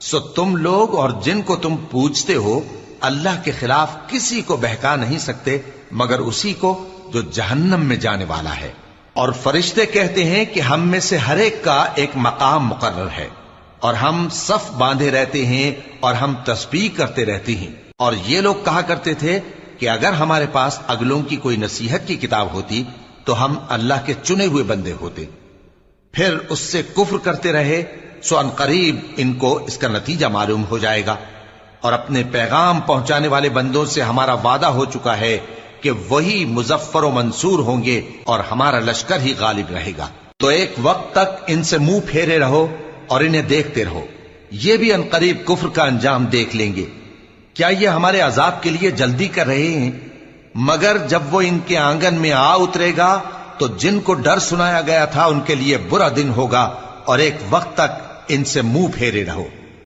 سو تم لوگ اور جن کو تم پوجتے ہو اللہ کے خلاف کسی کو بہکا نہیں سکتے مگر اسی کو جو جہنم میں جانے والا ہے۔ اور فرشتے کہتے ہیں کہ ہم میں سے ہر ایک کا ایک مقام مقرر ہے، اور ہم صف باندھے رہتے ہیں اور ہم تسبیح کرتے رہتے ہیں۔ اور یہ لوگ کہا کرتے تھے کہ اگر ہمارے پاس اگلوں کی کوئی نصیحت کی کتاب ہوتی تو ہم اللہ کے چنے ہوئے بندے ہوتے، پھر اس سے کفر کرتے رہے، سو ان قریب ان کو اس کا نتیجہ معلوم ہو جائے گا۔ اور اپنے پیغام پہنچانے والے بندوں سے ہمارا وعدہ ہو چکا ہے کہ وہی مظفر و منصور ہوں گے اور ہمارا لشکر ہی غالب رہے گا۔ تو ایک وقت تک ان سے منہ پھیرے رہو اور انہیں دیکھتے رہو، یہ بھی ان قریب کفر کا انجام دیکھ لیں گے۔ کیا یہ ہمارے عذاب کے لیے جلدی کر رہے ہیں؟ مگر جب وہ ان کے آنگن میں آ اترے گا تو جن کو ڈر سنایا گیا تھا ان کے لیے برا دن ہوگا، اور ایک وقت تک ان سے منہ پھیرے رہو۔